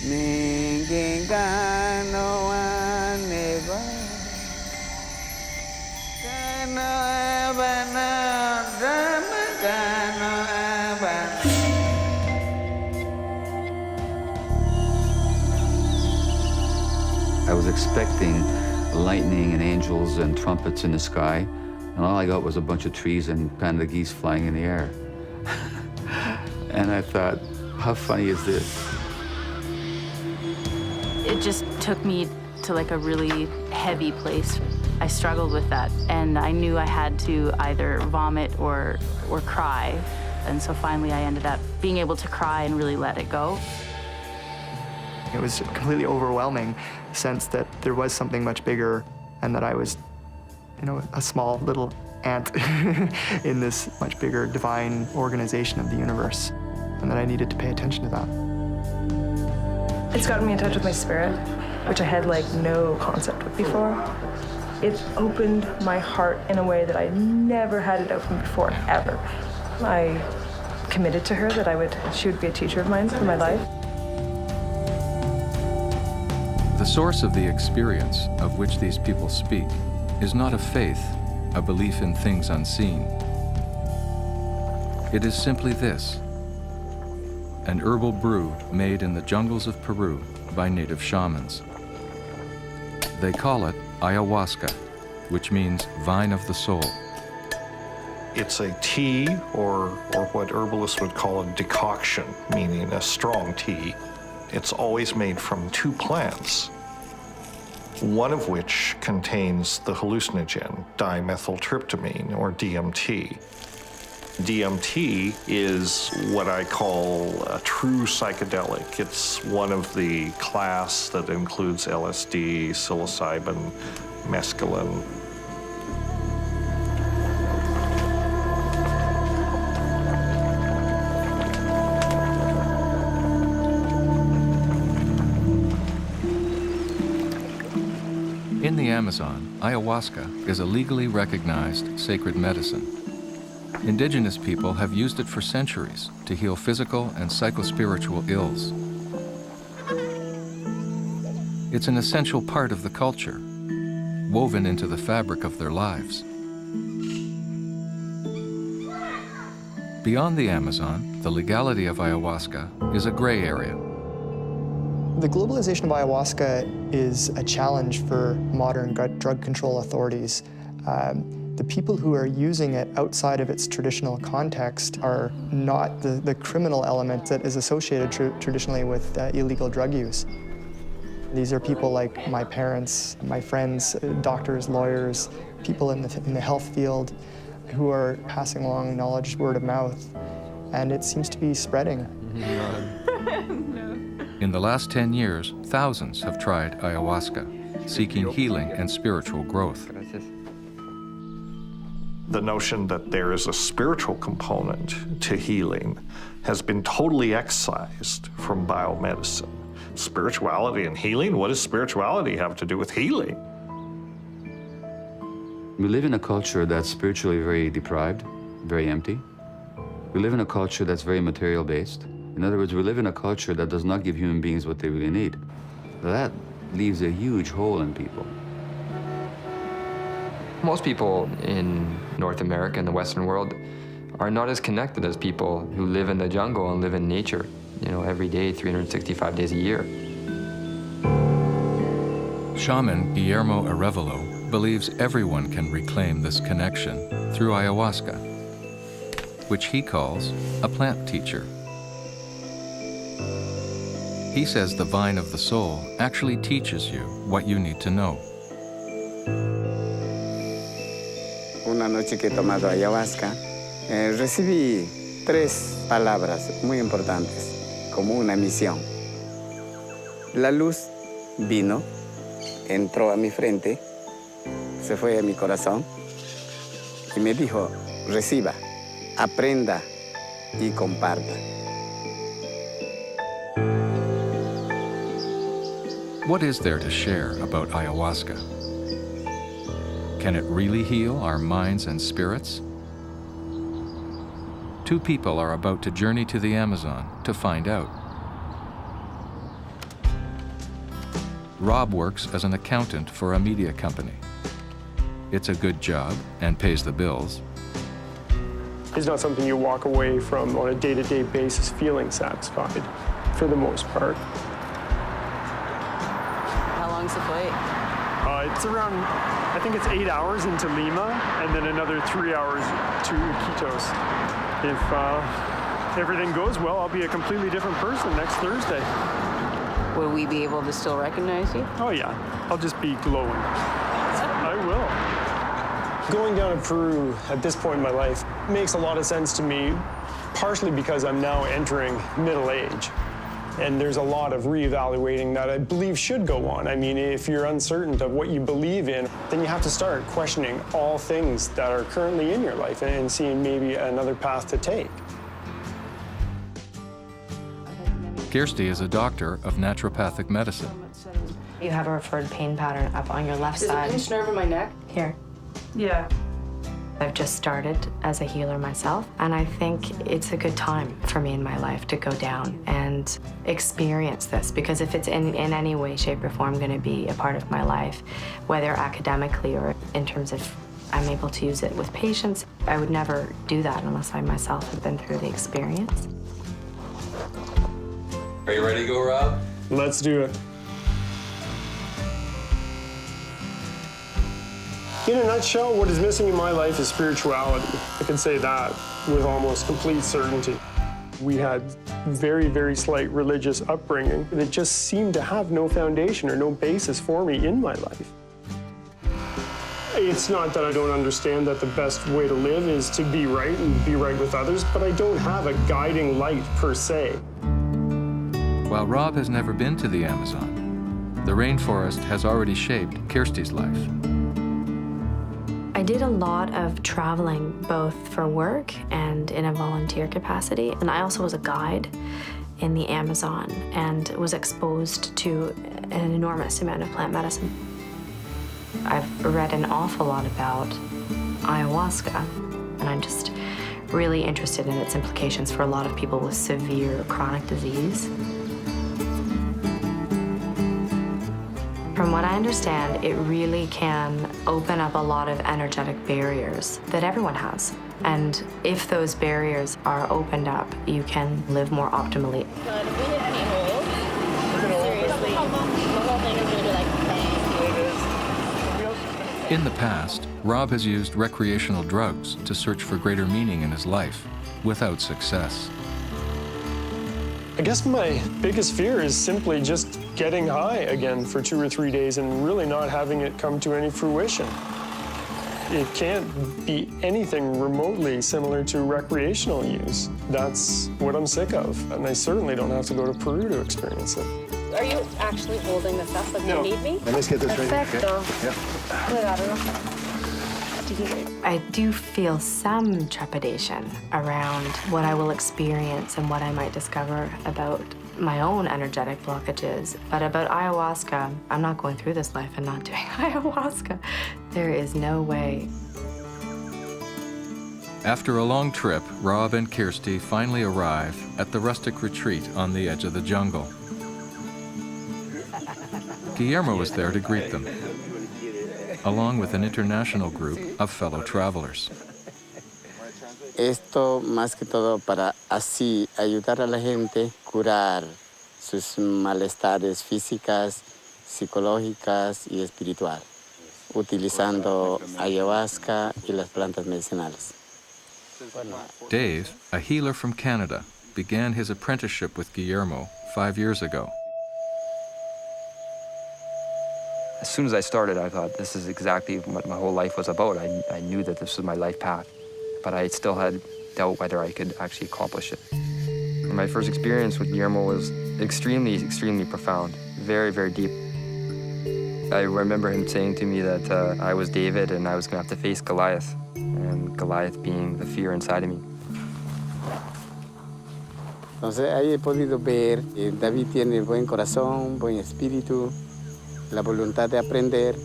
I was expecting lightning and angels and trumpets in the sky, and all I got was a bunch of trees and panda geese flying in the air. And I thought, how funny is this? It just took me to like a really heavy place. I struggled with that, and I knew I had to either vomit or cry. And so finally I ended up being able to cry and really let it go. It was a completely overwhelming sense that there was something much bigger and that I was, you know, a small little ant in this much bigger divine organization of the universe, and that I needed to pay attention to that. It's gotten me in touch with my spirit, which I had like no concept of before. It opened my heart in a way that I never had it open before, ever. I committed to her that she would be a teacher of mine for my life. The source of the experience of which these people speak is not a faith, a belief in things unseen. It is simply this: an herbal brew made in the jungles of Peru by native shamans. They call it Ayahuasca, which means vine of the soul. It's a tea, or what herbalists would call a decoction, meaning a strong tea. It's always made from two plants, one of which contains the hallucinogen, dimethyltryptamine, or DMT. DMT is what I call a true psychedelic. It's one of the class that includes LSD, psilocybin, mescaline. In the Amazon, ayahuasca is a legally recognized sacred medicine. Indigenous people have used it for centuries to heal physical and psychospiritual ills. It's an essential part of the culture, woven into the fabric of their lives. Beyond the Amazon, the legality of ayahuasca is a gray area. The globalization of ayahuasca is a challenge for modern drug control authorities. The people who are using it outside of its traditional context are not the criminal element that is associated traditionally with illegal drug use. These are people like my parents, my friends, doctors, lawyers, people in the health field who are passing along knowledge word of mouth, and it seems to be spreading. In the last 10 years, thousands have tried ayahuasca, seeking healing and spiritual growth. The notion that there is a spiritual component to healing has been totally excised from biomedicine. Spirituality and healing? What does spirituality have to do with healing? We live in a culture that's spiritually very deprived, very empty. We live in a culture that's very material-based. In other words, we live in a culture that does not give human beings what they really need. That leaves a huge hole in people. Most people in North America and the Western world are not as connected as people who live in the jungle and live in nature, you know, every day, 365 days a year. Shaman Guillermo Arévalo believes everyone can reclaim this connection through ayahuasca, which he calls a plant teacher. He says the vine of the soul actually teaches you what you need to know. Una noche que he tomado ayahuasca, recibí 3 palabras muy importantes, como una misión. La luz vino, entró a mi frente, se fue a mi corazón y me dijo, reciba, aprenda y comparta. What is there to share about ayahuasca? Can it really heal our minds and spirits? 2 people are about to journey to the Amazon to find out. Rob works as an accountant for a media company. It's a good job and pays the bills. It's not something you walk away from on a day-to-day basis feeling satisfied, for the most part. How long's the flight? It's around, I think it's 8 hours into Lima, and then another 3 hours to Iquitos. If everything goes well, I'll be a completely different person next Thursday. Will we be able to still recognize you? Oh yeah, I'll just be glowing. I will. Going down to Peru at this point in my life makes a lot of sense to me, partially because I'm now entering middle age. And there's a lot of reevaluating that I believe should go on. I mean, if you're uncertain of what you believe in, then you have to start questioning all things that are currently in your life and seeing maybe another path to take. Kirsty is a doctor of naturopathic medicine. You have a referred pain pattern up on your left side. Is it pinched nerve in my neck? Here. Yeah. I've just started as a healer myself, and I think it's a good time for me in my life to go down and experience this, because if it's in any way, shape, or form going to be a part of my life, whether academically or in terms of I'm able to use it with patients, I would never do that unless I myself have been through the experience. Are you ready to go, Rob? Let's do it. In a nutshell, what is missing in my life is spirituality. I can say that with almost complete certainty. We had very, very slight religious upbringing that just seemed to have no foundation or no basis for me in my life. It's not that I don't understand that the best way to live is to be right and be right with others, but I don't have a guiding light per se. While Rob has never been to the Amazon, the rainforest has already shaped Kirsty's life. I did a lot of traveling, both for work and in a volunteer capacity. And I also was a guide in the Amazon and was exposed to an enormous amount of plant medicine. I've read an awful lot about ayahuasca, and I'm just really interested in its implications for a lot of people with severe chronic disease. From what I understand, it really can open up a lot of energetic barriers that everyone has. And if those barriers are opened up, you can live more optimally. If we hit any holes, seriously, the whole thing is going to be like bang. In the past, Rob has used recreational drugs to search for greater meaning in his life, without success. I guess my biggest fear is simply just getting high again for 2 or 3 days and really not having it come to any fruition. It can't be anything remotely similar to recreational use. That's what I'm sick of, and I certainly don't have to go to Peru to experience it. Are you actually holding this up like you need me? Let's get this ready. Perfecto. Okay. I do feel some trepidation around what I will experience and what I might discover about my own energetic blockages. But about ayahuasca, I'm not going through this life and not doing ayahuasca. There is no way. After a long trip, Rob and Kirsty finally arrive at the rustic retreat on the edge of the jungle. Guillermo was there to greet them, along with an international group of fellow travelers. Esto más que todo para así ayudar a la gente a curar sus malestares físicas, psicológicas y espiritual, utilizando ayahuasca y las plantas medicinales. Dave, a healer from Canada, began his apprenticeship with Guillermo 5 years ago. As soon as I started, I thought this is exactly what my whole life was about. I knew that this was my life path, but I still had doubt whether I could actually accomplish it. My first experience with Guillermo was extremely, extremely profound, very, very deep. I remember him saying to me that I was David and I was going to have to face Goliath, and Goliath being the fear inside of me. Entonces ahí he podido ver que David tiene buen corazón, buen espíritu, la voluntad de aprender,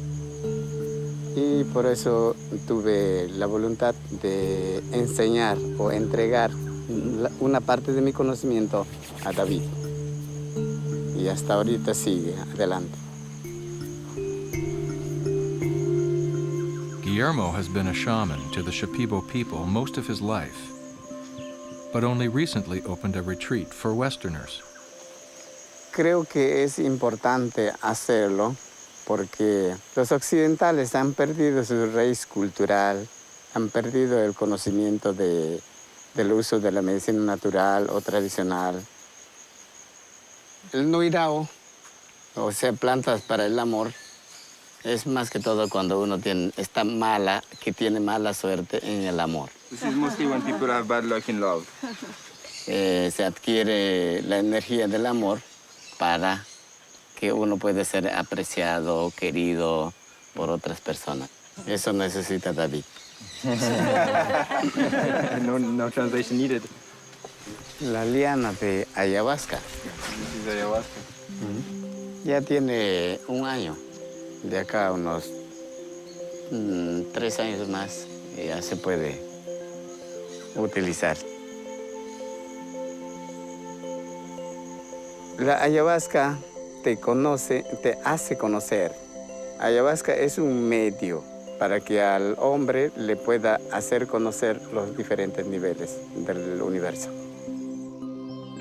y por eso tuve la voluntad de enseñar o entregar una parte de mi conocimiento a David. Y hasta ahorita sigue adelante. Guillermo has been a shaman to the Shipibo people most of his life, but only recently opened a retreat for Westerners. Creo que es importante hacerlo porque los occidentales han perdido su raíz cultural, han perdido el conocimiento del uso de la medicina natural o tradicional. El nuirao, o sea, plantas para el amor, es más que todo cuando uno está mala, que tiene mala suerte en el amor. This is mostly when people have bad luck in love. Se adquiere la energía del amor para que uno pueda ser apreciado, querido por otras personas. Eso necesita David. No translation needed. La liana de ayahuasca. This is ayahuasca. Ya tiene un año. De acá a unos 3 años más ya se puede utilizar. La ayahuasca te hace conocer. Ayahuasca es un medio para que al hombre le pueda hacer conocer los diferentes niveles del universo.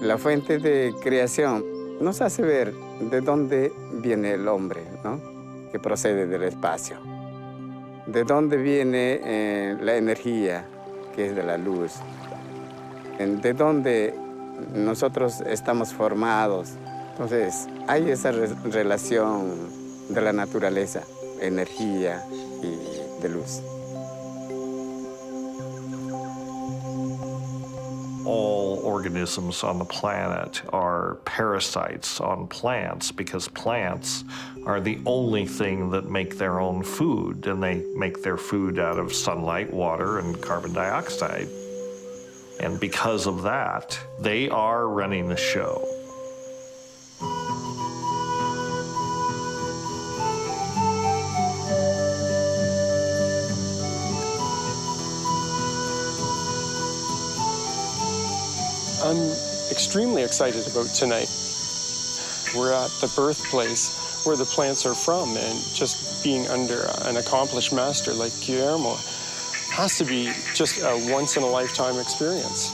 La fuente de creación nos hace ver de dónde viene el hombre, ¿no? Que procede del espacio. De dónde viene la energía, que es de la luz. De dónde nosotros estamos formados. Entonces, hay esa relación de la naturaleza, energía y de luz. All organisms on the planet are parasites on plants because plants are the only thing that make their own food, and they make their food out of sunlight, water, and carbon dioxide. And because of that, they are running the show. I'm extremely excited about tonight. We're at the birthplace where the plants are from, and just being under an accomplished master like Guillermo has to be just a once-in-a-lifetime experience.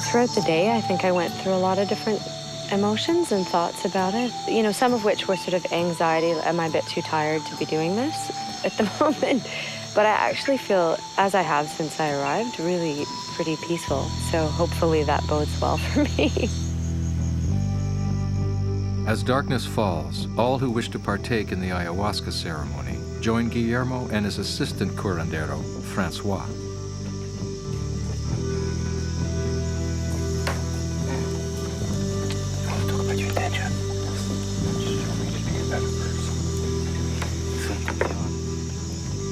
Throughout the day, I think I went through a lot of different emotions and thoughts about it. You know, some of which were sort of anxiety. Am I a bit too tired to be doing this at the moment? But I actually feel, as I have since I arrived, really pretty peaceful. So hopefully that bodes well for me. As darkness falls, all who wish to partake in the ayahuasca ceremony join Guillermo and his assistant curandero, Francois.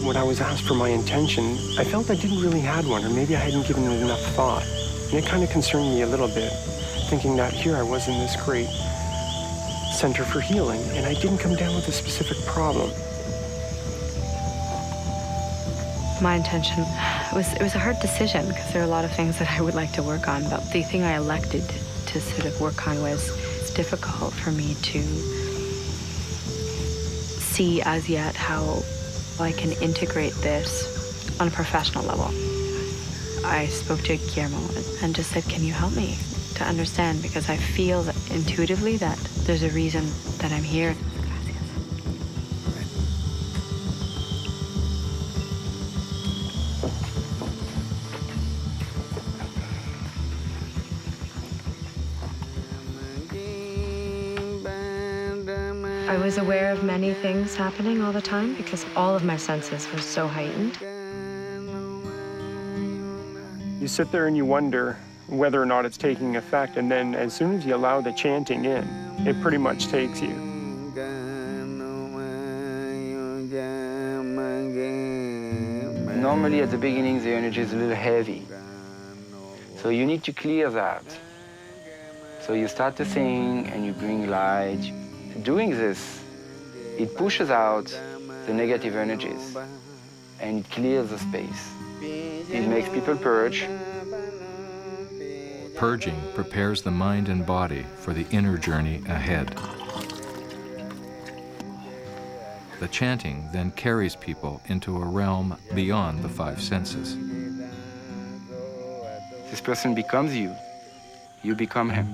When I was asked for my intention, I felt I didn't really have one, or maybe I hadn't given it enough thought. And it kind of concerned me a little bit, thinking that here I was in this great center for healing, and I didn't come down with a specific problem. My intention it was a hard decision because there are a lot of things that I would like to work on, but the thing I elected to sort of work on was it's difficult for me to see as yet how I can integrate this on a professional level. I spoke to Guillermo and just said, can you help me to understand? Because I feel that intuitively that there's a reason that I'm here. I was aware of many things happening all the time because all of my senses were so heightened. You sit there and you wonder whether or not it's taking effect, and then as soon as you allow the chanting in, it pretty much takes you. Normally at the beginning the energy is a little heavy. So you need to clear that. So you start to sing and you bring light. Doing this, it pushes out the negative energies and it clears the space. It makes people purge. Purging prepares the mind and body for the inner journey ahead. The chanting then carries people into a realm beyond the five senses. This person becomes you. You become him.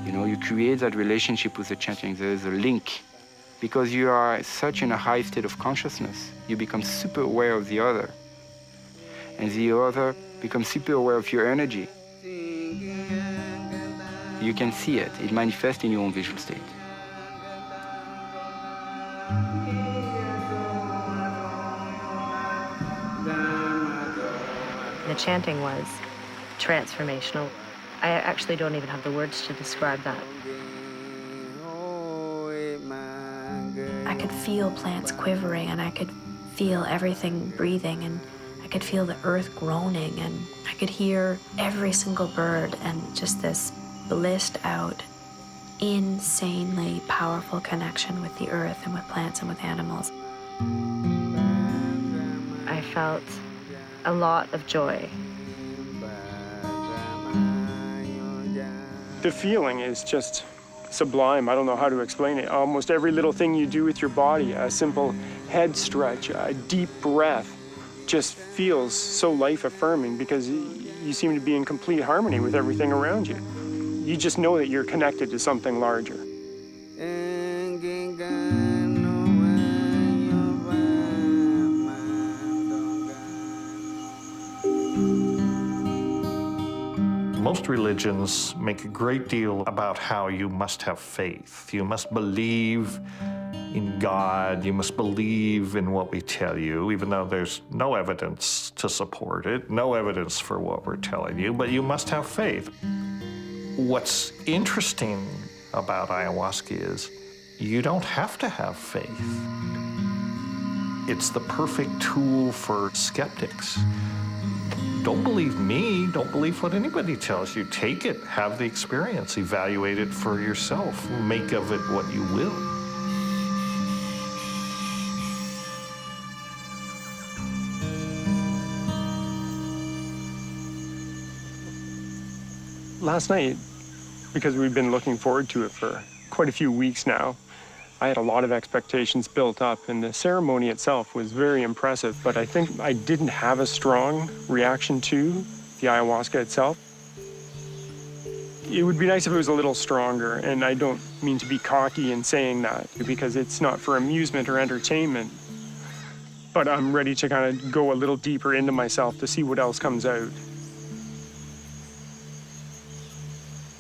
You know, you create that relationship with the chanting. There is a link. Because you are such in a high state of consciousness, you become super aware of the other. And the other becomes super aware of your energy. You can see it. It manifests in your own visual state. The chanting was transformational. I actually don't even have the words to describe that. I could feel plants quivering, and I could feel everything breathing, and I could feel the earth groaning, and I could hear every single bird, and just this blissed out, insanely powerful connection with the earth and with plants and with animals. I felt a lot of joy. The feeling is just sublime. I don't know how to explain it. Almost every little thing you do with your body, a simple head stretch, a deep breath, just feels so life-affirming because you seem to be in complete harmony with everything around you. You just know that you're connected to something larger. Most religions make a great deal about how you must have faith. You must believe in God. You must believe in what we tell you, even though there's no evidence to support it, no evidence for what we're telling you, but you must have faith. What's interesting about ayahuasca is you don't have to have faith. It's the perfect tool for skeptics. Don't believe me, don't believe what anybody tells you. Take it, have the experience, evaluate it for yourself, make of it what you will. Last night, because we've been looking forward to it for quite a few weeks now, I had a lot of expectations built up, and the ceremony itself was very impressive, but I think I didn't have a strong reaction to the ayahuasca itself. It would be nice if it was a little stronger, and I don't mean to be cocky in saying that, because it's not for amusement or entertainment, but I'm ready to kind of go a little deeper into myself to see what else comes out.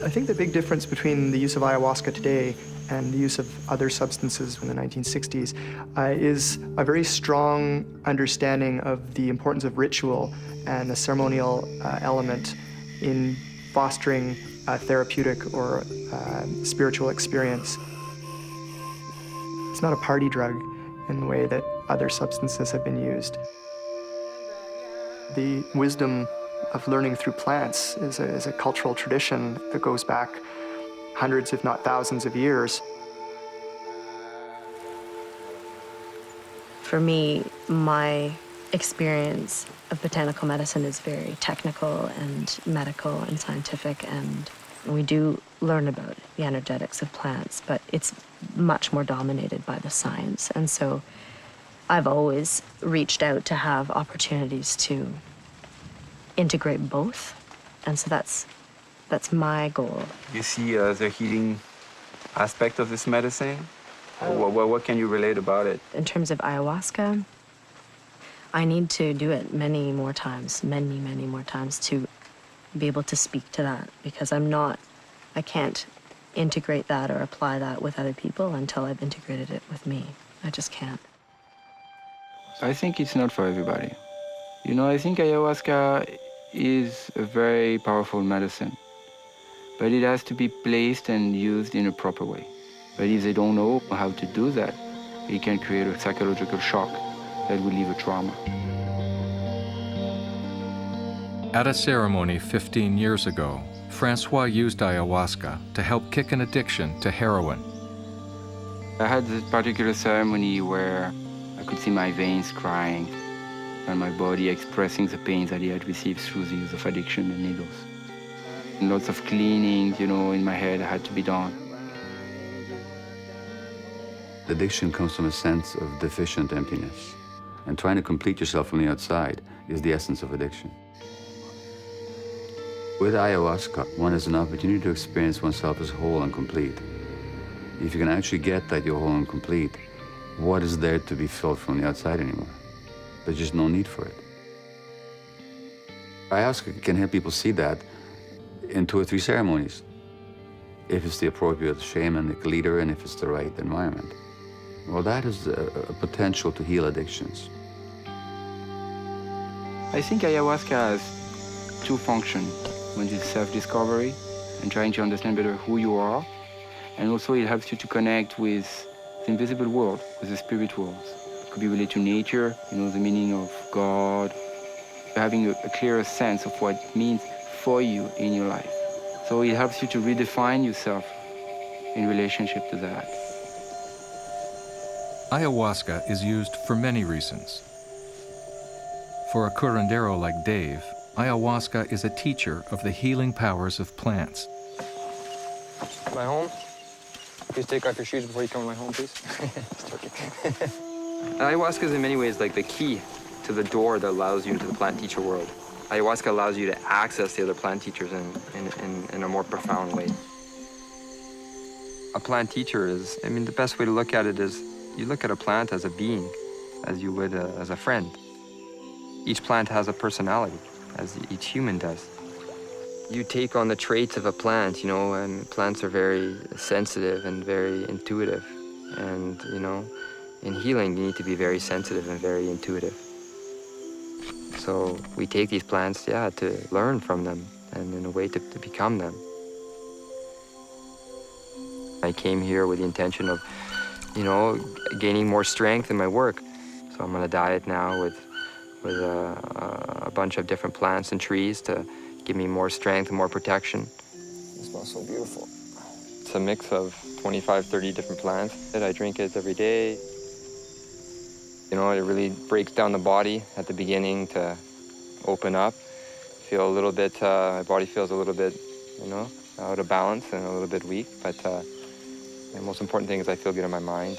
I think the big difference between the use of ayahuasca today and the use of other substances in the 1960s is a very strong understanding of the importance of ritual and the ceremonial element in fostering a therapeutic or spiritual experience. It's not a party drug in the way that other substances have been used. The wisdom of learning through plants is a cultural tradition that goes back hundreds, if not thousands of years. For me, my experience of botanical medicine is very technical and medical and scientific, and we do learn about the energetics of plants, but it's much more dominated by the science. And so I've always reached out to have opportunities to integrate both, and so that's my goal. You see the healing aspect of this medicine? What can you relate about it? In terms of ayahuasca, I need to do it many more times to be able to speak to that, because I can't integrate that or apply that with other people until I've integrated it with me. I just can't. I think it's not for everybody. You know, I think ayahuasca is a very powerful medicine, but it has to be placed and used in a proper way. But if they don't know how to do that, it can create a psychological shock that will leave a trauma. At a ceremony 15 years ago, Francois used ayahuasca to help kick an addiction to heroin. I had this particular ceremony where I could see my veins crying and my body expressing the pain that he had received through the use of addiction and needles. And lots of cleaning, you know, in my head had to be done. The addiction comes from a sense of deficient emptiness. And trying to complete yourself from the outside is the essence of addiction. With ayahuasca, one has an opportunity to experience oneself as whole and complete. If you can actually get that you're whole and complete, what is there to be filled from the outside anymore? There's just no need for it. Ayahuasca can help people see that in 2 or 3 ceremonies, if it's the appropriate shamanic leader and if it's the right environment. Well, that is a potential to heal addictions. I think ayahuasca has 2 functions. One is self-discovery and trying to understand better who you are. And also it helps you to connect with the invisible world, with the spirit world. It could be related to nature, the meaning of God, having a clearer sense of what it means for you in your life. So it helps you to redefine yourself in relationship to that. Ayahuasca is used for many reasons. For a curandero like Dave, ayahuasca is a teacher of the healing powers of plants. My home? Please take off your shoes before you come to my home, please. Ayahuasca is in many ways like the key to the door that allows you into the plant teacher world. Ayahuasca allows you to access the other plant teachers in a more profound way. A plant teacher is, the best way to look at it is you look at a plant as a being, as you would as a friend. Each plant has a personality, as each human does. You take on the traits of a plant, and plants are very sensitive and very intuitive. And, in healing, you need to be very sensitive and very intuitive. So we take these plants, to learn from them and in a way to become them. I came here with the intention of, gaining more strength in my work. So I'm on a diet now with a bunch of different plants and trees to give me more strength and more protection. It smells so beautiful. It's a mix of 25, 30 different plants. I drink it every day. It really breaks down the body at the beginning to open up. Feel a little bit, my body feels a little bit, out of balance and a little bit weak, but the most important thing is I feel good in my mind.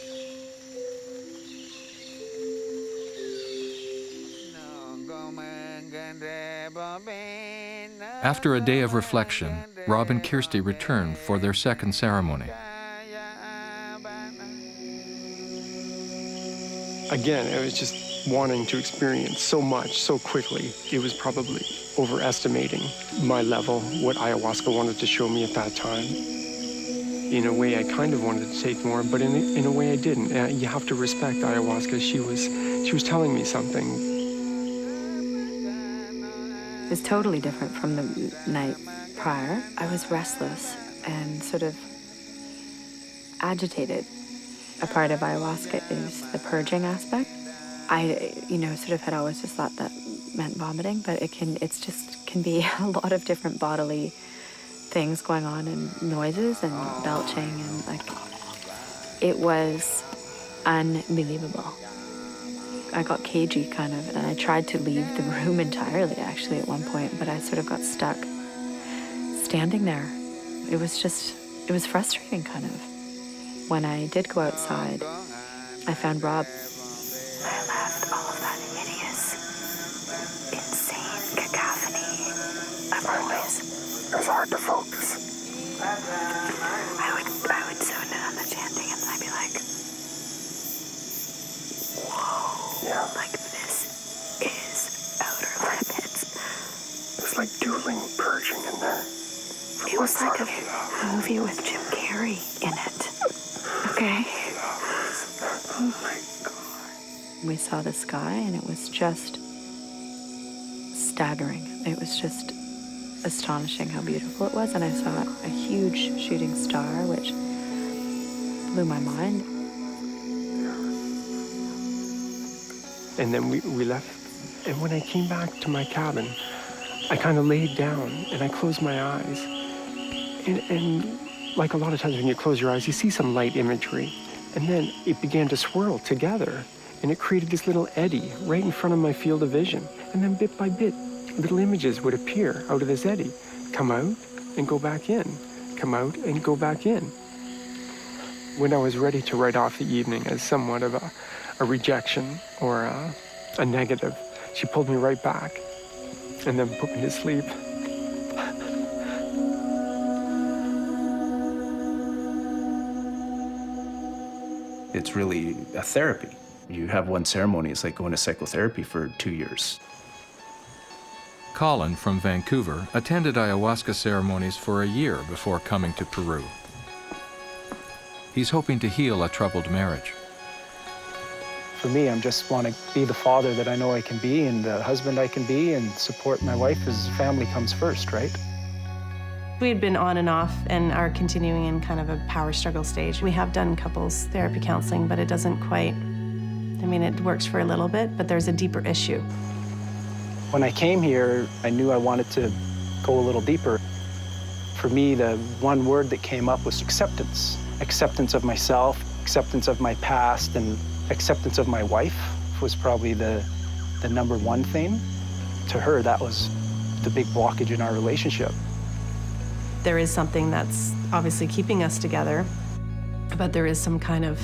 After a day of reflection, Rob and Kirsty return for their second ceremony. Again, I was just wanting to experience so much, so quickly. It was probably overestimating my level, what ayahuasca wanted to show me at that time. In a way, I kind of wanted to take more, but in a way I didn't. You have to respect ayahuasca. She was telling me something. It was totally different from the night prior. I was restless and sort of agitated. A part of ayahuasca is the purging aspect. I, sort of had always just thought that meant vomiting, but it can be a lot of different bodily things going on and noises and belching and it was unbelievable. I got cagey kind of, and I tried to leave the room entirely actually at one point, but I sort of got stuck standing there. It was frustrating kind of. When I did go outside, I found Rob. I left all of that hideous, insane cacophony of noise. It was hard to focus. I would zone in on the chanting and I'd be like, whoa, like this is outer limits. It was like dueling, purging in there. It was like a movie with Jim Carrey in it. Okay. Oh my God. We saw the sky and it was just staggering. It was just astonishing how beautiful it was, and I saw a huge shooting star which blew my mind. And then we left, and when I came back to my cabin, I kind of laid down and I closed my eyes. And like a lot of times when you close your eyes, you see some light imagery. And then it began to swirl together. And it created this little eddy right in front of my field of vision. And then bit by bit, little images would appear out of this eddy. Come out and go back in. Come out and go back in. When I was ready to write off the evening as somewhat of a rejection or a negative, she pulled me right back and then put me to sleep. It's really a therapy. You have one ceremony, it's like going to psychotherapy for 2 years. Colin from Vancouver attended ayahuasca ceremonies for a year before coming to Peru. He's hoping to heal a troubled marriage. For me, I just want to be the father that I know I can be and the husband I can be and support my wife as family comes first, right? We had been on and off and are continuing in kind of a power struggle stage. We have done couples therapy counseling, but it doesn't quite, I mean, it works for a little bit, but there's a deeper issue. When I came here, I knew I wanted to go a little deeper. For me, the one word that came up was acceptance. Acceptance of myself, acceptance of my past, and acceptance of my wife was probably the number one thing. To her, that was the big blockage in our relationship. There is something that's obviously keeping us together, but there is some kind of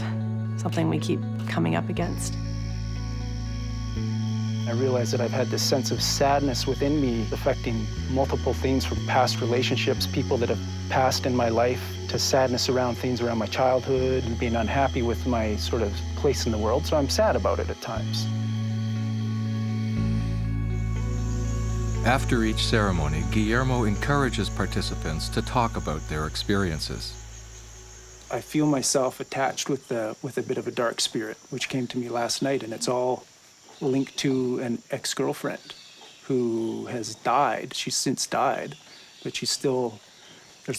something we keep coming up against. I realized that I've had this sense of sadness within me affecting multiple things from past relationships, people that have passed in my life, to sadness around things around my childhood and being unhappy with my sort of place in the world. So I'm sad about it at times. After each ceremony, Guillermo encourages participants to talk about their experiences. I feel myself attached with a bit of a dark spirit, which came to me last night, and it's all linked to an ex-girlfriend who has died. She's since died, but she's still, there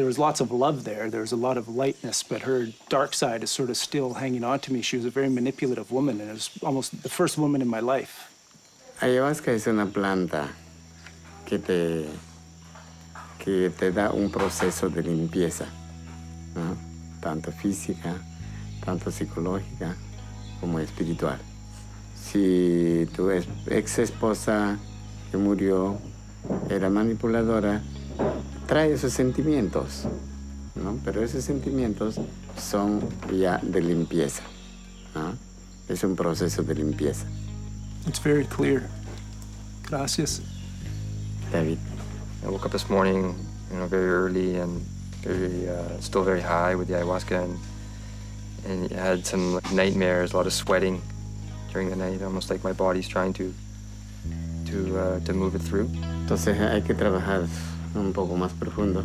was lots of love there. There's a lot of lightness, but her dark side is sort of still hanging on to me. She was a very manipulative woman, and it was almost the first woman in my life. Ayahuasca es una planta que te da un proceso de limpieza, ¿no? Tanto física, tanto psicológica como espiritual. Si tu ex esposa que murió era manipuladora, trae esos sentimientos, ¿no? Pero esos sentimientos son ya de limpieza, ¿no? Es un proceso de limpieza. It's very clear. Gracias. David. I woke up this morning, very early and still very high with the ayahuasca, and I had some nightmares, a lot of sweating during the night, almost like my body's trying to move it through. Entonces hay que trabajar un poco más profundo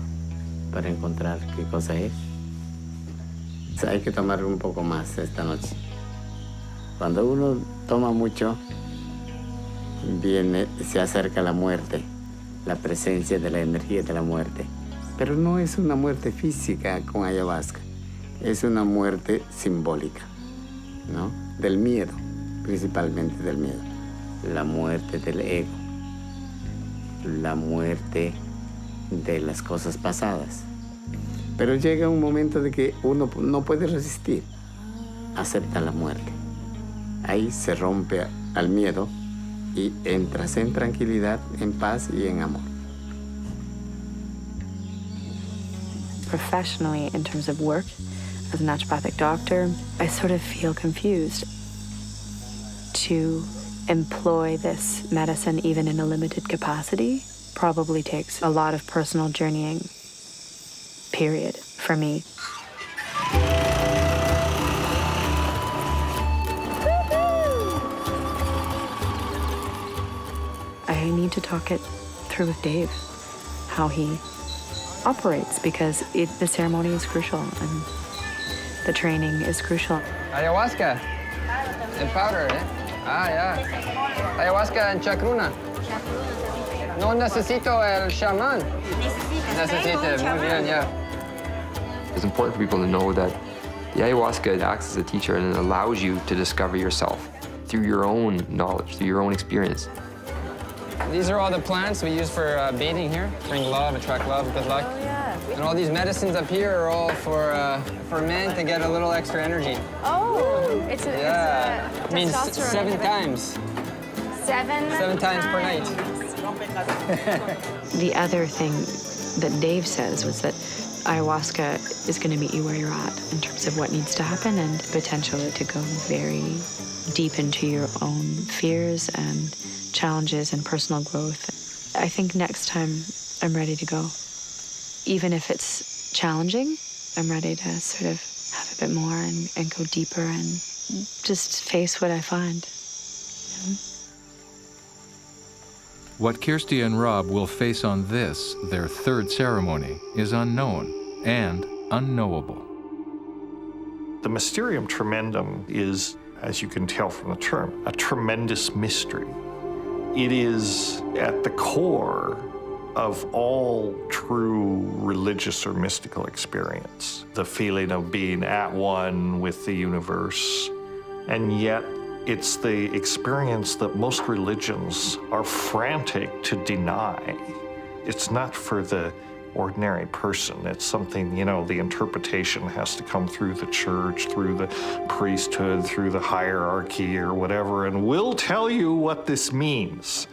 para encontrar qué cosa es. Hay que tomar un poco más esta noche. Cuando uno toma mucho, se acerca la muerte, la presencia de la energía de la muerte. Pero no es una muerte física con ayahuasca, es una muerte simbólica, ¿no? Del miedo, principalmente del miedo. La muerte del ego, la muerte de las cosas pasadas. Pero llega un momento de que uno no puede resistir, acepta la muerte. Ahí se rompe al miedo y entras en tranquilidad, en paz y en amor. Professionally, in terms of work, as a naturopathic doctor, I sort of feel confused. To employ this medicine, even in a limited capacity, probably takes a lot of personal journeying, period, for me. I need to talk it through with Dave, how he operates, because the ceremony is crucial and the training is crucial. Ayahuasca en powder, eh? Ah, yeah. Ayahuasca en chacruna. No necesito el shaman. Necesite, muy bien, yeah. It's important for people to know that the ayahuasca acts as a teacher and it allows you to discover yourself through your own knowledge, through your own experience. These are all the plants we use for bathing here. Bring love, attract love, good luck. Oh, yeah. And all these medicines up here are all for men to get a little extra energy. Oh, it's It means testosterone. 7 times. 7 times per night. The other thing that Dave says was that Ayahuasca is going to meet you where you're at in terms of what needs to happen and potential to go very deep into your own fears and challenges and personal growth. I think next time I'm ready to go. Even if it's challenging, I'm ready to sort of have a bit more and go deeper and just face what I find. What Kirsty and Rob will face on this, their third ceremony, is unknown and unknowable. The Mysterium Tremendum is, as you can tell from the term, a tremendous mystery. It is at the core of all true religious or mystical experience. The feeling of being at one with the universe, and yet it's the experience that most religions are frantic to deny. It's not for the ordinary person. It's something, you know, the interpretation has to come through the church, through the priesthood, through the hierarchy or whatever, and we'll tell you what this means.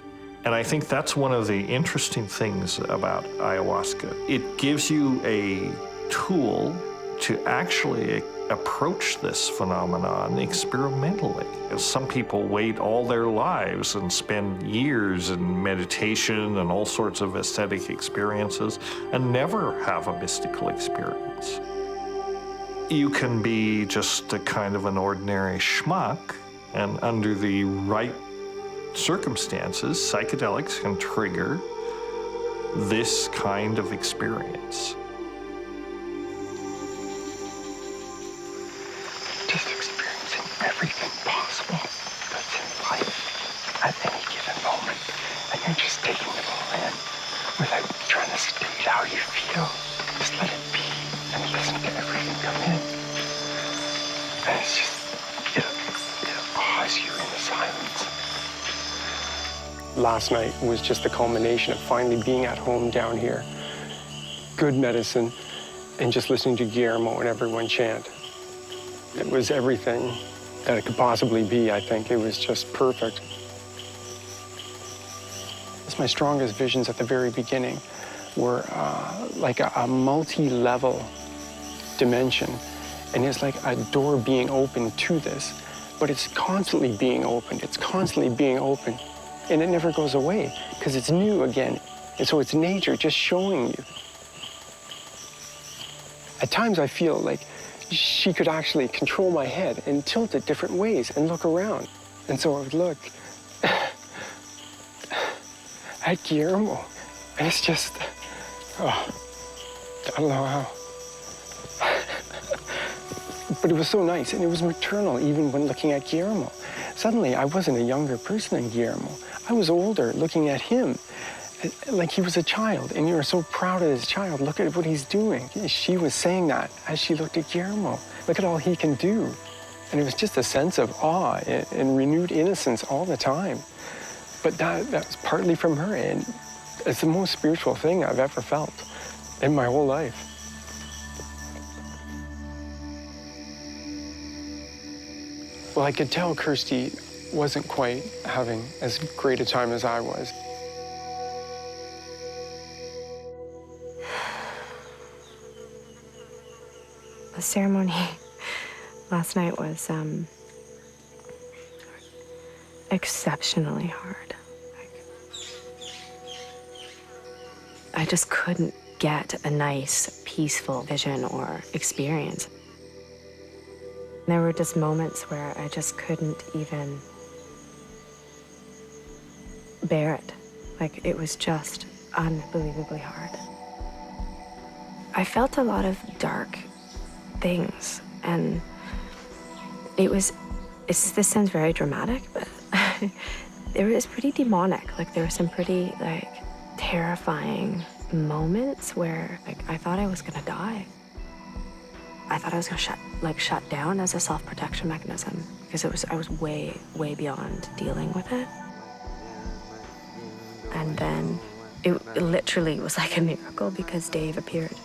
And I think that's one of the interesting things about ayahuasca. It gives you a tool to actually approach this phenomenon experimentally. And some people wait all their lives and spend years in meditation and all sorts of aesthetic experiences and never have a mystical experience. You can be just a kind of an ordinary schmuck, and under the right circumstances, psychedelics can trigger this kind of experience. Just experiencing everything possible that's in life at any given moment, and you're just taking it all in without trying to state how you feel. Just let it be and listen to everything come in. And it's just, it awes you in the silence. Last night was just the culmination of finally being at home down here. Good medicine, and just listening to Guillermo and everyone chant. It was everything that it could possibly be, I think. It was just perfect. It's my strongest visions at the very beginning were like a multi-level dimension. And it's like a door being opened to this, but it's constantly being opened. It's constantly being opened. And it never goes away because it's new again. And so it's nature just showing you. At times I feel like she could actually control my head and tilt it different ways and look around. And so I would look at Guillermo, and it's just, oh, I don't know how. But it was so nice, and it was maternal even when looking at Guillermo. Suddenly, I wasn't a younger person than Guillermo. I was older looking at him like he was a child, and you're so proud of this child. Look at what he's doing. She was saying that as she looked at Guillermo. Look at all he can do. And it was just a sense of awe and renewed innocence all the time. But that was partly from her, and it's the most spiritual thing I've ever felt in my whole life. Well, I could tell Kirsty wasn't quite having as great a time as I was. The ceremony last night was exceptionally hard. I just couldn't get a nice, peaceful vision or experience. There were just moments where I just couldn't even bear it. Like, it was just unbelievably hard. I felt a lot of dark things, and this sounds very dramatic, but it was pretty demonic. Like, there were some pretty, like, terrifying moments where, like, I thought I was gonna die. I thought I was gonna shut down as a self-protection mechanism, because I was way, way beyond dealing with it. And then it literally was like a miracle because Dave appeared.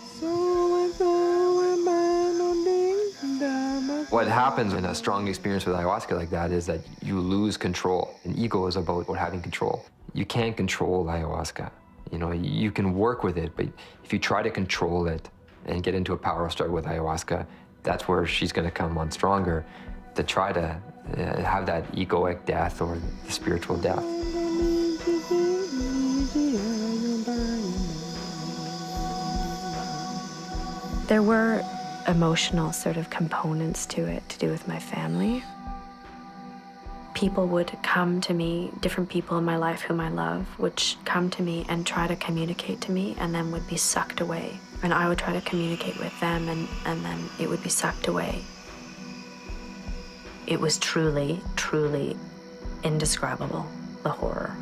What happens in a strong experience with ayahuasca like that is that you lose control. And ego is about having control. You can't control ayahuasca. You know, you can work with it, but if you try to control it and get into a power struggle with ayahuasca, that's where she's going to come on stronger to try to have that egoic death or the spiritual death. There were emotional sort of components to it to do with my family. People would come to me, different people in my life whom I love would come to me and try to communicate to me and then would be sucked away. And I would try to communicate with them and then it would be sucked away. It was truly, truly indescribable, the horror.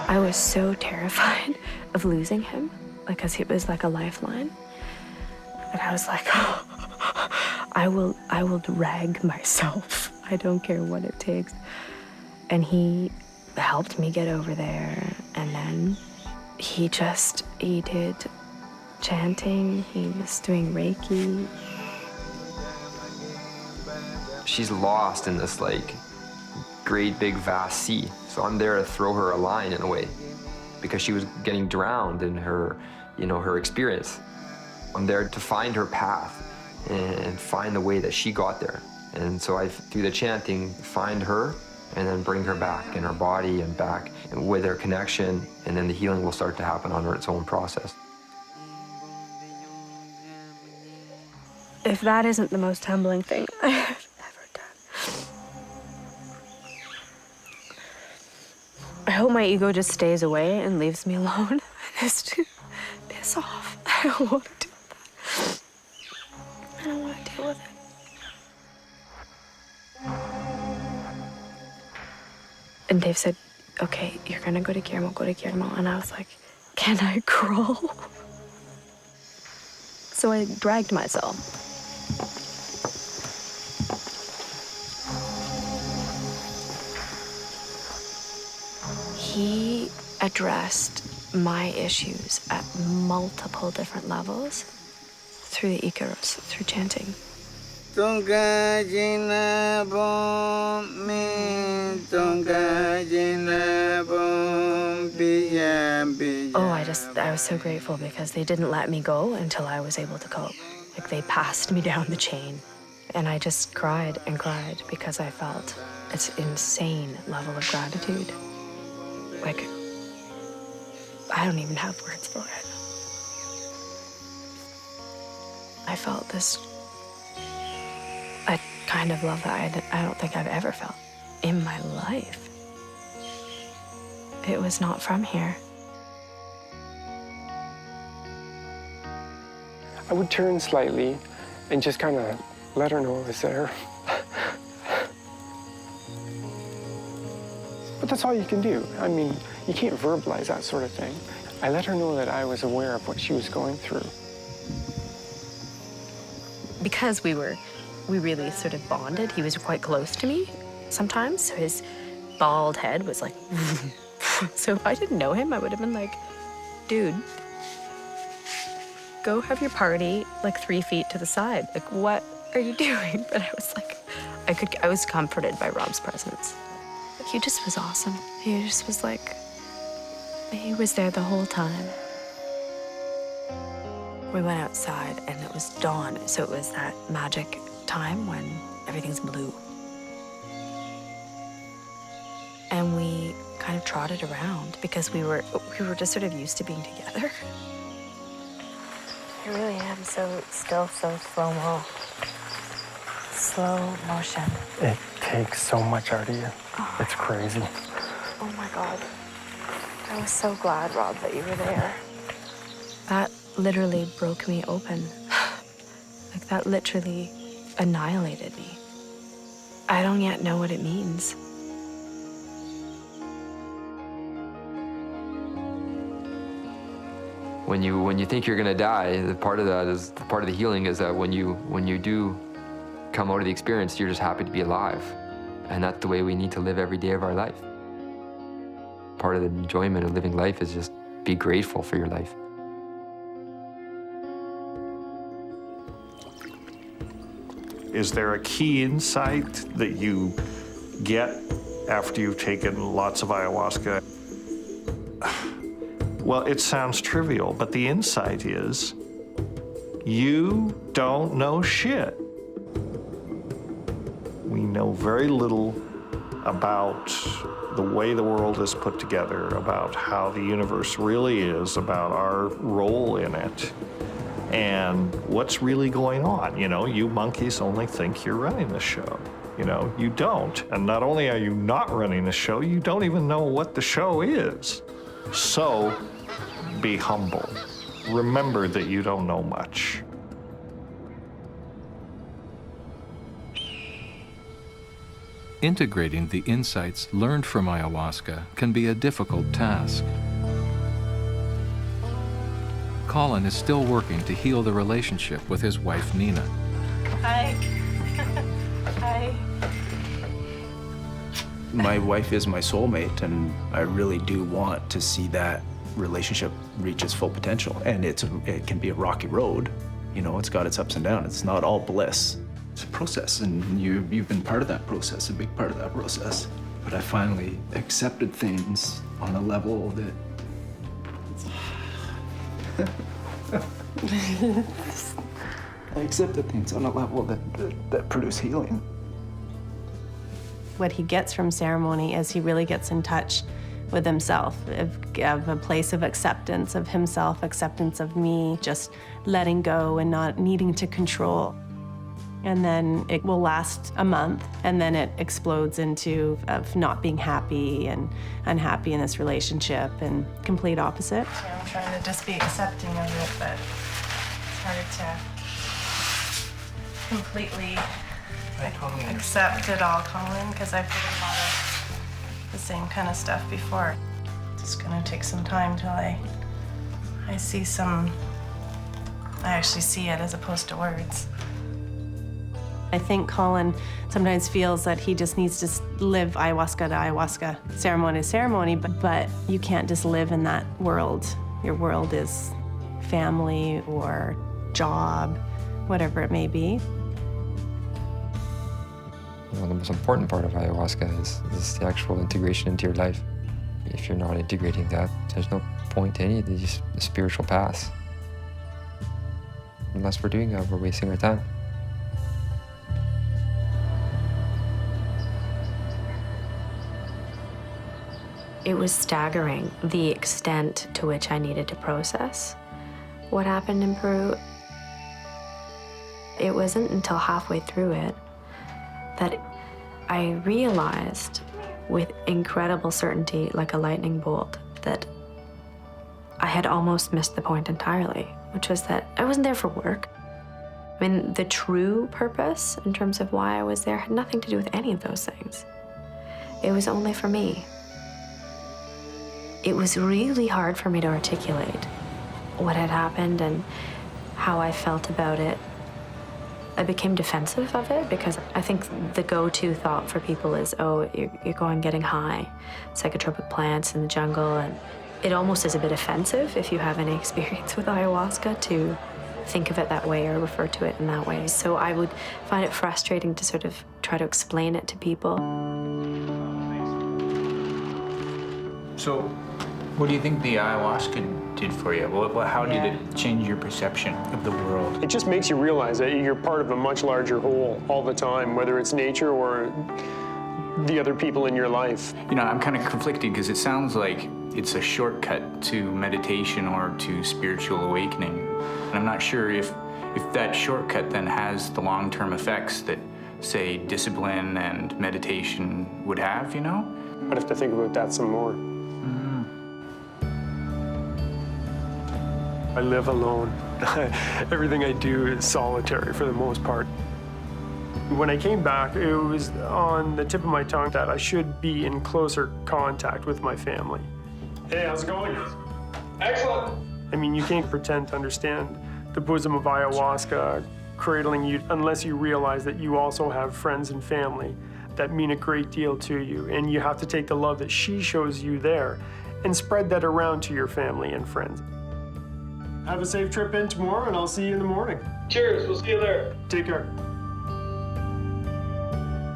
I was so terrified of losing him, because it was like a lifeline. And I was like, oh, I will drag myself. I don't care what it takes. And he helped me get over there. And then he did chanting, he was doing Reiki. She's lost in this like great big vast sea. So I'm there to throw her a line in a way, because she was getting drowned in her, her experience. I'm there to find her path and find the way that she got there. And so I, through the chanting, find her and then bring her back in her body and back with her connection, and then the healing will start to happen on its own process. If that isn't the most humbling thing I have ever done. I hope my ego just stays away and leaves me alone. Just to piss off. I don't want to do that. I don't want to deal with it. And Dave said, okay, you're gonna go to Guillermo. And I was like, can I crawl? So I dragged myself. He addressed my issues at multiple different levels through the Icarus, through chanting. Oh, I was so grateful because they didn't let me go until I was able to cope. Like, they passed me down the chain. And I just cried and cried because I felt this insane level of gratitude. Like, I don't even have words for it. I felt this, a kind of love that I don't think I've ever felt in my life. It was not from here. I would turn slightly and just kind of let her know I was there. But that's all you can do. I mean, you can't verbalize that sort of thing. I let her know that I was aware of what she was going through. Because we really sort of bonded, he was quite close to me sometimes, so his bald head was like, so if I didn't know him, I would have been like, dude, go have your party like 3 feet to the side. Like, what are you doing? But I was like, I was comforted by Rob's presence. He just was awesome. He just was like, he was there the whole time. We went outside and it was dawn, so it was that magic time when everything's blue. And we kind of trotted around because we were just sort of used to being together. I really am still so slow-mo. Slow motion. It takes so much out of you. Oh. It's crazy. Oh my God. I was so glad, Rob, that you were there. That literally broke me open. Like, that literally annihilated me. I don't yet know what it means. When you think you're gonna die, the part of the healing is that when you do come out of the experience, you're just happy to be alive. And that's the way we need to live every day of our life. part of the enjoyment of living life is just be grateful for your life. Is there a key insight that you get after you've taken lots of ayahuasca? Well, it sounds trivial, but the insight is you don't know shit. We know very little about the way the world is put together, about how the universe really is, about our role in it, and what's really going on. You know, you monkeys only think you're running the show. You know, you don't. And not only are you not running the show, you don't even know what the show is. So, be humble. Remember that you don't know much. Integrating the insights learned from ayahuasca can be a difficult task. Colin is still working to heal the relationship with his wife, Nina. Hi. Hi. My wife is my soulmate, and I really do want to see that relationship reach its full potential. And it can be a rocky road. You know, it's got its ups and downs. It's not all bliss. It's a process, and you've been part of that process, a big part of that process. But I finally accepted things on a level that... I accepted things on a level that produce healing. What he gets from ceremony is he really gets in touch with himself, of a place of acceptance of himself, acceptance of me, just letting go and not needing to control. And then it will last a month, and then it explodes into of not being happy and unhappy in this relationship, and complete opposite. Yeah, I'm trying to just be accepting of it, but it's hard to completely accept it all, Colin, because I've heard a lot of the same kind of stuff before. It's just gonna take some time till I actually see it as opposed to words. I think Colin sometimes feels that he just needs to live ayahuasca to ayahuasca, ceremony to ceremony, but you can't just live in that world. Your world is family or job, whatever it may be. Well, the most important part of ayahuasca is the actual integration into your life. If you're not integrating that, there's no point to any of these spiritual paths. Unless we're doing that, we're wasting our time. It was staggering, the extent to which I needed to process what happened in Peru. It wasn't until halfway through it that I realized with incredible certainty, like a lightning bolt, that I had almost missed the point entirely, which was that I wasn't there for work. I mean, the true purpose in terms of why I was there had nothing to do with any of those things. It was only for me. It was really hard for me to articulate what had happened and how I felt about it. I became defensive of it because I think the go-to thought for people is, oh, you're going getting high, psychotropic plants in the jungle, and it almost is a bit offensive if you have any experience with ayahuasca to think of it that way or refer to it in that way. So I would find it frustrating to sort of try to explain it to people. So, what do you think the ayahuasca did for you? How did it change your perception of the world? It just makes you realize that you're part of a much larger whole all the time, whether it's nature or the other people in your life. You know, I'm kind of conflicted because it sounds like it's a shortcut to meditation or to spiritual awakening. And I'm not sure if that shortcut then has the long-term effects that, say, discipline and meditation would have, you know? I'd have to think about that some more. I live alone. Everything I do is solitary for the most part. When I came back, it was on the tip of my tongue that I should be in closer contact with my family. Hey, how's it going? Excellent. I mean, you can't pretend to understand the bosom of ayahuasca cradling you unless you realize that you also have friends and family that mean a great deal to you, and you have to take the love that she shows you there and spread that around to your family and friends. Have a safe trip in tomorrow, and I'll see you in the morning. Cheers, we'll see you there. Take care.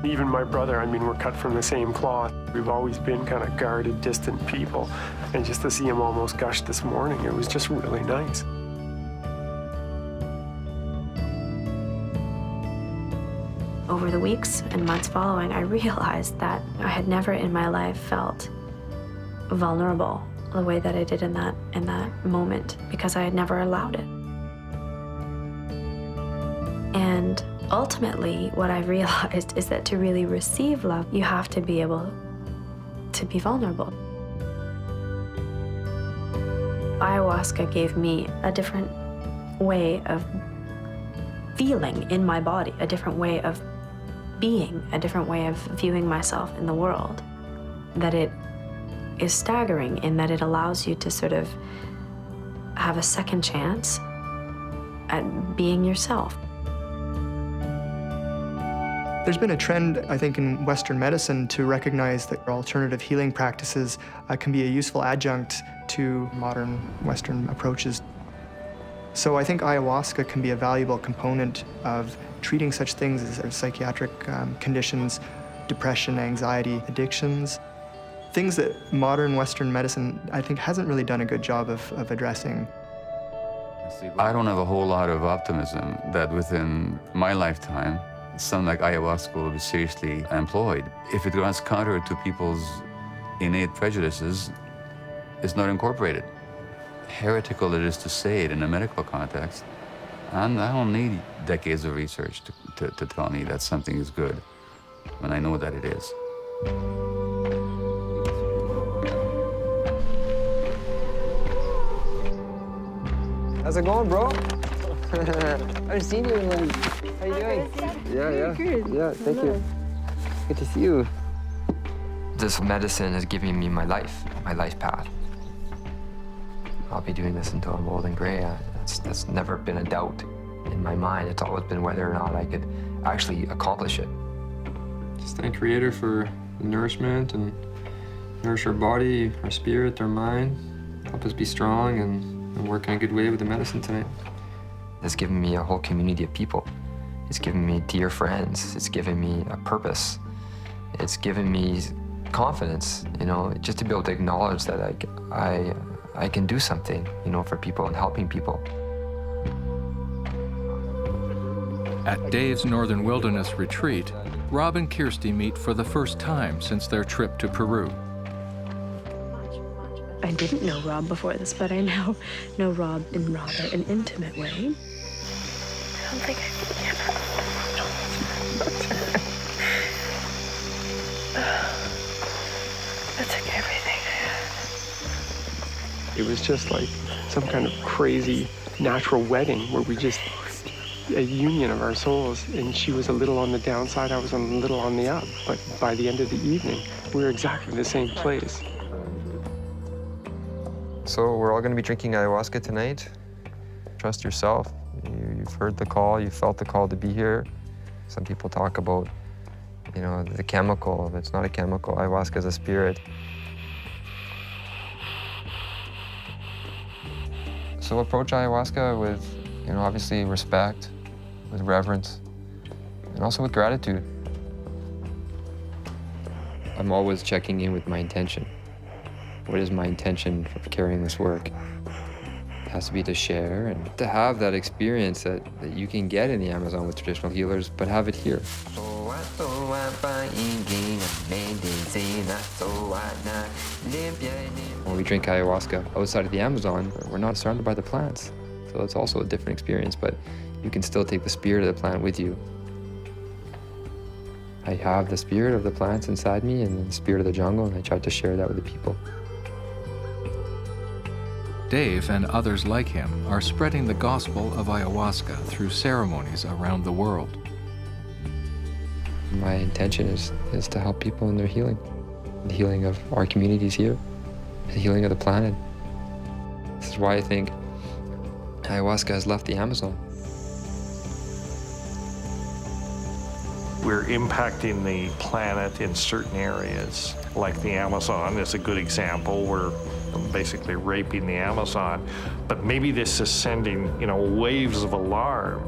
Even my brother, I mean, we're cut from the same cloth. We've always been kind of guarded, distant people. And just to see him almost gush this morning, it was just really nice. Over the weeks and months following, I realized that I had never in my life felt vulnerable the way that I did in that moment, because I had never allowed it. And ultimately, what I realized is that to really receive love, you have to be able to be vulnerable. Ayahuasca gave me a different way of feeling in my body, a different way of being, a different way of viewing myself in the world. That it is staggering in that it allows you to sort of have a second chance at being yourself. There's been a trend, I think, in Western medicine to recognize that alternative healing practices can be a useful adjunct to modern Western approaches. So I think ayahuasca can be a valuable component of treating such things as psychiatric conditions, depression, anxiety, addictions, things that modern Western medicine, I think, hasn't really done a good job of addressing. I don't have a whole lot of optimism that within my lifetime, something like ayahuasca will be seriously employed. If it runs counter to people's innate prejudices, it's not incorporated. Heretical it is to say it in a medical context, and I don't need decades of research to tell me that something is good when I know that it is. How's it going, bro? I've seen you in like, how you doing? Yeah, Good. yeah, thank you. Good to see you. This medicine is giving me my life path. I'll be doing this until I'm old and gray. That's never been a doubt in my mind. It's always been whether or not I could actually accomplish it. Just thank Creator for nourishment and nourish our body, our spirit, our mind. Help us be strong and work in a good way with the medicine tonight. It's given me a whole community of people. It's given me dear friends. It's given me a purpose. It's given me confidence, you know, just to be able to acknowledge that I can do something, you know, for people and helping people. At Dave's Northern Wilderness Retreat, Rob and Kirsty meet for the first time since their trip to Peru. I didn't know Rob before this, but I now know Rob in rather an intimate way. I don't think I can get it. I took everything I had. It was just like some kind of crazy natural wedding where we just, a union of our souls, and she was a little on the downside, I was a little on the up. But by the end of the evening, we were exactly in the same place. So we're all going to be drinking ayahuasca tonight. Trust yourself. You've heard the call, you felt the call to be here. Some people talk about, you know, the chemical. It's not a chemical. Ayahuasca is a spirit. So approach ayahuasca with, you know, obviously respect, with reverence, and also with gratitude. I'm always checking in with my intention. What is my intention for carrying this work? It has to be to share and to have that experience that you can get in the Amazon with traditional healers, but have it here. When we drink ayahuasca outside of the Amazon, we're not surrounded by the plants. So it's also a different experience, but you can still take the spirit of the plant with you. I have the spirit of the plants inside me and the spirit of the jungle, and I try to share that with the people. Dave and others like him are spreading the gospel of ayahuasca through ceremonies around the world. My intention is to help people in their healing. The healing of our communities here, the healing of the planet. This is why I think ayahuasca has left the Amazon. we're impacting the planet in certain areas, like the Amazon is a good example. We're basically raping the Amazon, but maybe this is sending, waves of alarm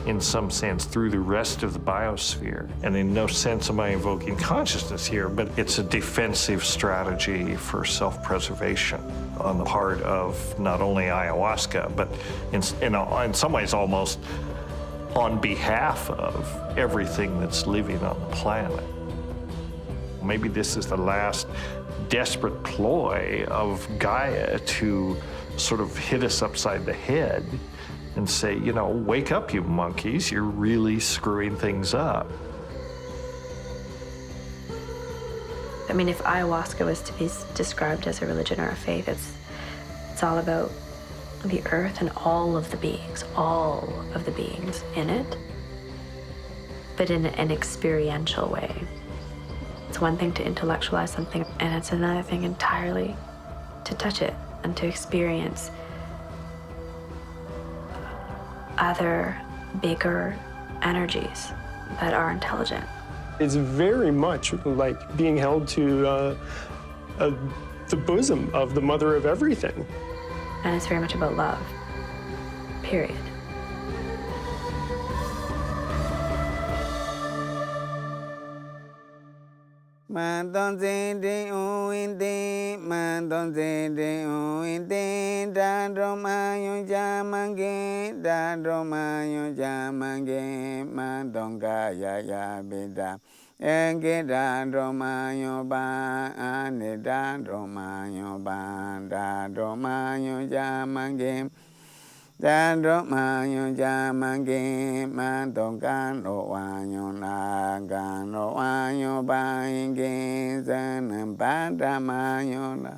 in some sense through the rest of the biosphere. And in no sense am I invoking consciousness here, but it's a defensive strategy for self-preservation on the part of not only ayahuasca, but in some ways almost on behalf of everything that's living on the planet. Maybe this is the last desperate ploy of Gaia to sort of hit us upside the head and say, wake up, you monkeys, you're really screwing things up. I mean, if ayahuasca was to be described as a religion or a faith, it's all about the earth and all of the beings in it, but in an experiential way. It's one thing to intellectualize something, and it's another thing entirely to touch it and to experience other bigger energies that are intelligent. It's very much like being held to the bosom of the mother of everything. And it's very much about love, period. Man don't say de uinde, man don't say de uinde, da romayo jamange, da romayo jamange, man don't gaya ya bida, enge da romayo ba, ane da romayo ba, da romayo jamange. Dandro mayo jamange mandongano wanyo nagano wanyo bainge zanambanda mayo na.